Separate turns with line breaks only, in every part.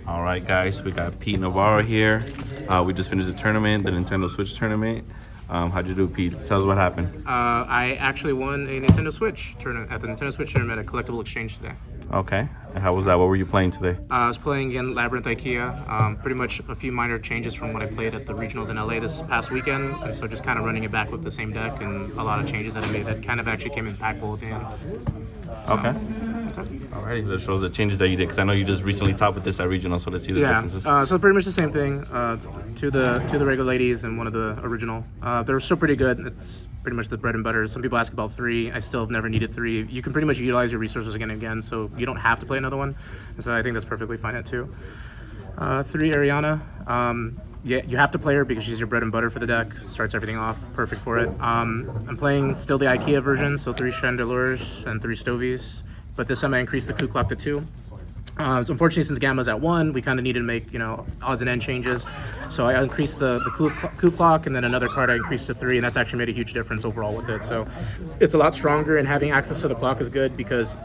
All right, guys, we got Pete Navarro here. We just finished the tournament, the Nintendo Switch tournament. How'd you do, Pete? Tell us what happened.
I actually won a Nintendo Switch tournament at the Nintendo Switch tournament at Collectible Exchange today.
Okay. And how was that? What were you playing today?
I was playing again LABRYNTH IKEA. Pretty much a few minor changes from what I played at the regionals in LA this past weekend, and so just kind of running it back with the same deck and a lot of changes that I made that kind of actually came impactful at the end. So,
okay. Alrighty, that shows the changes that you did, because I know you just recently topped with this at regional, so let's see the differences.
So pretty much the same thing. Two the regular ladies and one of the original. They're still pretty good. It's pretty much the bread and butter. Some people ask about 3. I still have never needed 3. You can pretty much utilize your resources again and again, so you don't have to play another one. And so I think that's perfectly fine at 2. 3 Ariana. Yeah, you have to play her because she's your bread and butter for the deck. Starts everything off perfect for it. I'm playing still the IKEA version, so 3 Chandelures and 3 Stovies. But this time I increased the coup clock to 2. So unfortunately, since Gamma's at 1, we kind of needed to make, odds and end changes. So I increased the coup clock, and then another card I increased to 3, and that's actually made a huge difference overall with it. So it's a lot stronger, and having access to the clock is good because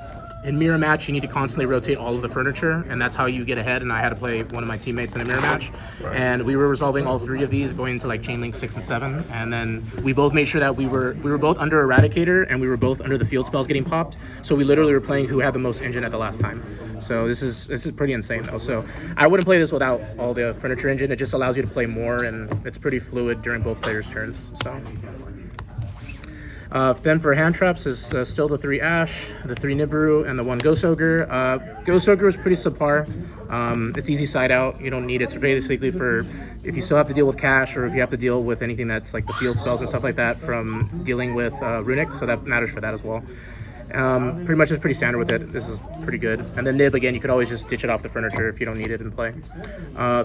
in mirror match, you need to constantly rotate all of the furniture, and that's how you get ahead. And I had to play one of my teammates in a mirror match, and we were resolving all 3 of these, going to like chain link 6 and 7, and then we both made sure that we were both under Eradicator, and we were both under the field spells getting popped. So we literally were playing who had the most engine at the last time. So this is pretty insane though. So I wouldn't play this without all the furniture engine. It just allows you to play more, and it's pretty fluid during both players' turns. So. Then for hand traps is still the 3 Ash, the 3 Nibiru, and the 1 Ghost Ogre. Ghost Ogre is pretty subpar. It's easy side out. You don't need it. It's basically for if you still have to deal with cash, or if you have to deal with anything that's like the field spells and stuff like that from dealing with Runic, so that matters for that as well. Pretty much it's pretty standard with it. This is pretty good. And then Nib, again, you could always just ditch it off the furniture if you don't need it in play.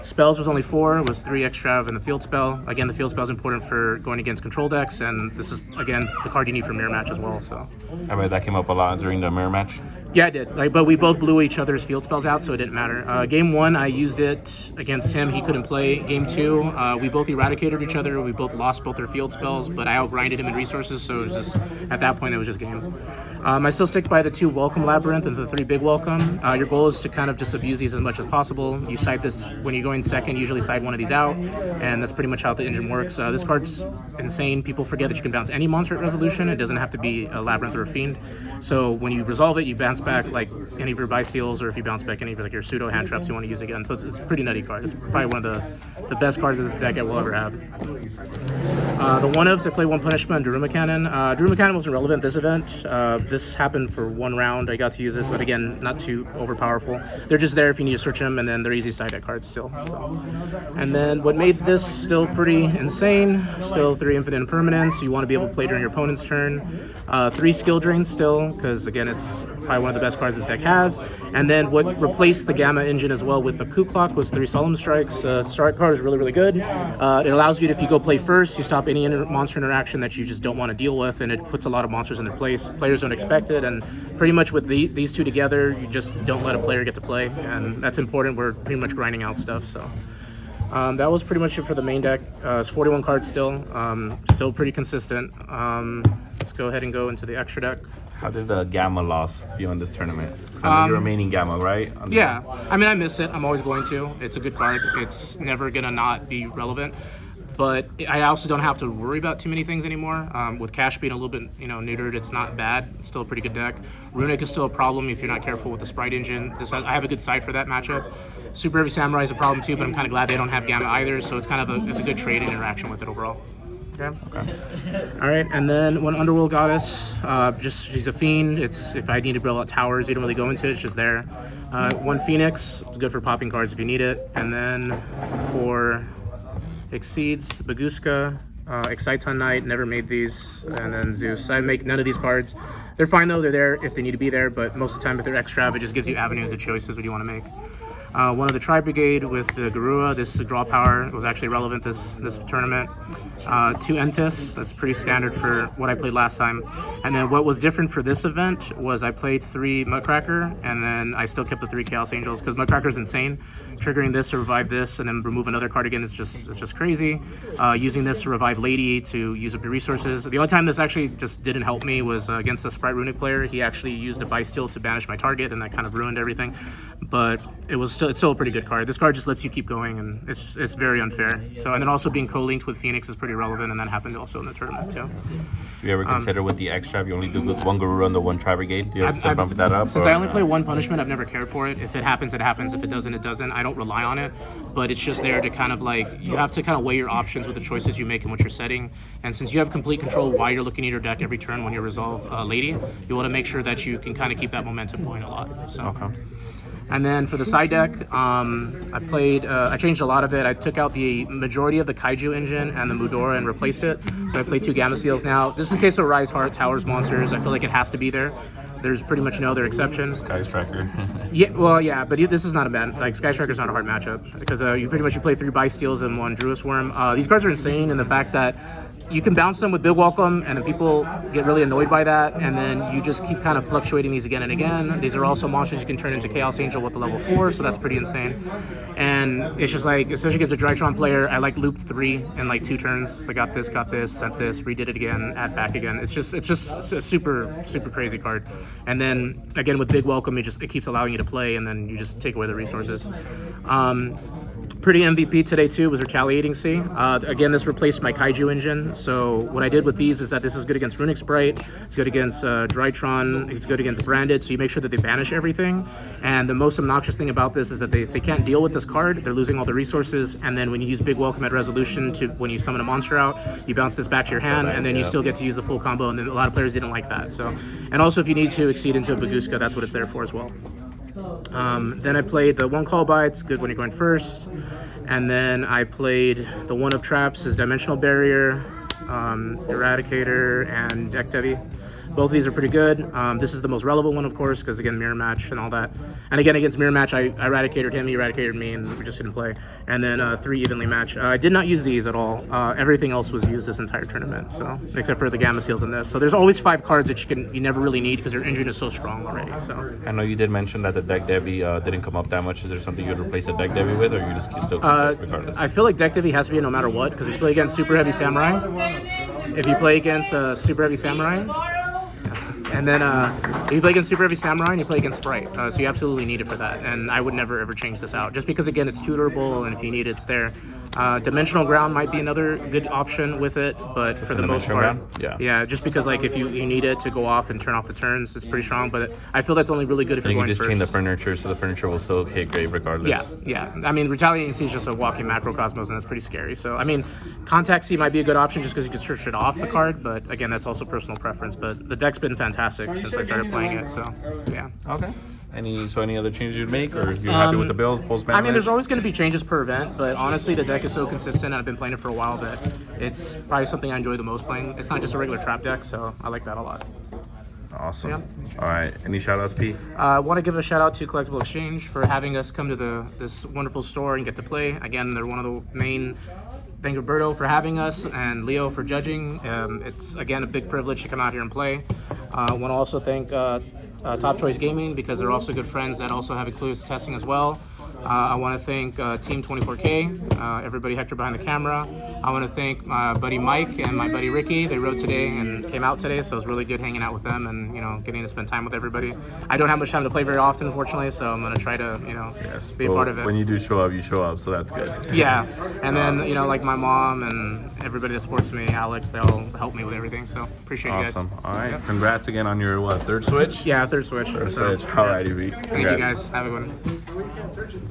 Spells was only 4. It was 3 Extrav and the field spell. Again, the field spell is important for going against control decks, and this is, again, the card you need for mirror match as well. So
I bet that came up a lot during the mirror match.
Yeah, I did. But we both blew each other's field spells out, so it didn't matter. Game 1, I used it against him. He couldn't play. Game 2, we both eradicated each other. We both lost both their field spells, but I outgrinded him in resources, so it was just, at that point, it was just game. I still stick by the 2 Welcome Labyrinth and the 3 Big Welcome. Your goal is to kind of just abuse these as much as possible. You side this, when you go in second, usually side one of these out, and that's pretty much how the engine works. This card's insane. People forget that you can bounce any monster at resolution. It doesn't have to be a Labyrinth or a Fiend. So when you resolve it, you bounce back like any of your buy steals, or if you bounce back any of like your pseudo hand traps you want to use again. So it's a pretty nutty card. It's probably one of the best cards of this deck I will ever have. The 1-ofs, I play 1 Punishment and Daruma Cannon. Daruma Cannon wasn't relevant this event. This happened for 1 round. I got to use it, but again, not too overpowerful. They're just there if you need to search them, and then they're easy side deck cards still. So. And then what made this still pretty insane, still 3 Infinite Impermanence. You want to be able to play during your opponent's turn. 3 Skill Drains still, because again, it's probably one of the best cards this deck has. And then what replaced the Gamma engine as well with the coup clock was 3 Solemn Strikes. Start card is really, really good. It allows you to, if you go play first, you stop any monster interaction that you just don't want to deal with, and it puts a lot of monsters in their place. Players don't expect it, and pretty much with these 2 together, you just don't let a player get to play, and that's important. We're pretty much grinding out stuff, so. That was pretty much it for the main deck. It's 41 cards still, still pretty consistent. Let's go ahead and go into the extra deck.
How did the Gamma loss feel in this tournament? You're remaining Gamma, right?
Yeah, I mean, I miss it. I'm always going to. It's a good card. It's never gonna not be relevant. But I also don't have to worry about too many things anymore. With cash being a little bit, neutered, it's not bad. It's still a pretty good deck. Runic is still a problem if you're not careful with the Sprite engine. I have a good side for that matchup. Super Heavy Samurai is a problem too, but I'm kind of glad they don't have Gamma either. So it's kind of it's a good trade and interaction with it overall. Okay. All right, and then 1 Underworld Goddess. She's a fiend. It's if I need to build out towers, you don't really go into it. It's just there. 1 Phoenix. It's good for popping cards if you need it. And then for Exceeds, Baguska, Exciton Knight, never made these, and then Zeus. I make none of these cards. They're fine though, they're there if they need to be there, but most of the time if they're extra, it just gives you avenues of choices what you want to make. 1 of the Tri Brigade with the Garua. This is a draw power. It was actually relevant this tournament. 2 Entis. That's pretty standard for what I played last time. And then what was different for this event was I played 3 Mudcracker, and then I still kept the 3 Chaos Angels because Mudcracker is insane. Triggering this to revive this and then remove another card again is just crazy. Using this to revive Lady to use up your resources. The only time this actually just didn't help me was against the Sprite Runic player. He actually used a buy steal to banish my target, and that kind of ruined everything. But it was still a pretty good card. This card just lets you keep going, and it's very unfair. So, and then also being co-linked with Phoenix is pretty relevant, and that happened also in the tournament too.
Do you ever consider with the extra, if you only do with one Garura and the one Tri-Brigade, do you ever bump that up?
Since I only play one punishment, I've never cared for it. If it happens, it happens. If it doesn't, it doesn't. I don't rely on it, but it's just there to kind of like, you have to kind of weigh your options with the choices you make and what you're setting. And since you have complete control while you're looking at your deck every turn when you resolve Lady, you want to make sure that you can kind of keep that momentum going a lot. So.
Okay.
And then for the side deck, I changed a lot of it. I took out the majority of the Kaiju engine and the Mudora and replaced it. So I play 2 Gamma Seals now. This is a case of Rise Heart Towers monsters. I feel like it has to be there. There's pretty much no other exceptions.
Sky Striker.
Yeah, well, yeah, but this is not a bad, like, Sky Striker's not a hard matchup because you play 3 Bi-Steals and 1 Druis Worm. These cards are insane in the fact that you can bounce them with Big Welcome, and then people get really annoyed by that, and then you just keep kind of fluctuating these again and again. These are also monsters you can turn into Chaos Angel with the level 4, so that's pretty insane. And it's just like, especially against a Drytron player, I like looped 3 in like 2 turns. I got this, sent this, redid it again, add back again. It's just a super crazy card. And then again with Big Welcome, it keeps allowing you to play, and then you just take away the resources. Pretty MVP today too was Retaliating Sea. Again, this replaced my Kaiju engine. So what I did with these is that this is good against Runic Sprite, it's good against Drytron, it's good against Branded, so you make sure that they banish everything. And the most obnoxious thing about this is that if they can't deal with this card, they're losing all the resources, and then when you use Big Welcome at Resolution when you summon a monster out, you bounce this back to your hand, and then you still get to use the full combo, and then a lot of players didn't like that. So, and also if you need to exceed into a Baguska, that's what it's there for as well. Then I played the 1 Call By, it's good when you're going first. And then I played the 1 of Traps as Dimensional Barrier, Eradicator, and Deck Devi. Both of these are pretty good. This is the most relevant one, of course, because again, Mirror Match and all that. And again, against Mirror Match, I eradicated him, he eradicated me, and we just didn't play. And then 3 Evenly Match. I did not use these at all. Everything else was used this entire tournament, so except for the Gamma Seals in this. So there's always 5 cards that you never really need because your engine is so strong already. So
I know you did mention that the Deck Devi didn't come up that much. Is there something you would replace a Deck Devi with, or you just still keep it regardless?
I feel like Deck Devi has to be no matter what, because if you play against Super Heavy Samurai, and then if you play against Super Heavy Samurai and you play against Sprite, so you absolutely need it for that. And I would never ever change this out, just because again it's tutorable, and if you need it, it's there. Dimensional Ground might be another good option with it, but for the most part, yeah, just because like if you need it to go off and turn off the turns, it's pretty strong. But I feel that's only really good if you're going first.
You can just chain the furniture, so the furniture will still hit great regardless.
Yeah. I mean, Retaliating Sea is just a walking macrocosmos, and that's pretty scary. So I mean, Contact Sea might be a good option just because you can search it off the card. But again, that's also personal preference. But the deck's been fantastic since I started playing it. So yeah.
Okay. Any other changes you'd make, or you're happy with the build post-ban?
I mean, there's always going to be changes per event, but honestly, the deck is so consistent, and I've been playing it for a while, that it's probably something I enjoy the most playing. It's not just a regular trap deck, so I like that a lot.
Awesome.
Yeah.
All right. Any shout-outs, Pete?
I want to give a shout-out to Collectible Exchange for having us come to this wonderful store and get to play. Again, they're one of the main. Thank you, Roberto, for having us, and Leo for judging. It's, again, a big privilege to come out here and play. I want to also thank Top Choice Gaming, because they're also good friends that also have Eclipse testing as well. I want to thank Team 24K, everybody, Hector behind the camera. I want to thank my buddy Mike and my buddy Ricky. They rode today and came out today, so it was really good hanging out with them and, getting to spend time with everybody. I don't have much time to play very often, unfortunately, so I'm going to try to, be a part of it.
When you do show up, you show up, so that's good.
Yeah, and then, like my mom and everybody that supports me, Alex, they all help me with everything, so appreciate you guys.
Awesome. All right. Yep. Congrats again on your, third Switch?
Yeah, third Switch.
Third Switch. All righty, V.
Thank you guys. Have a good one.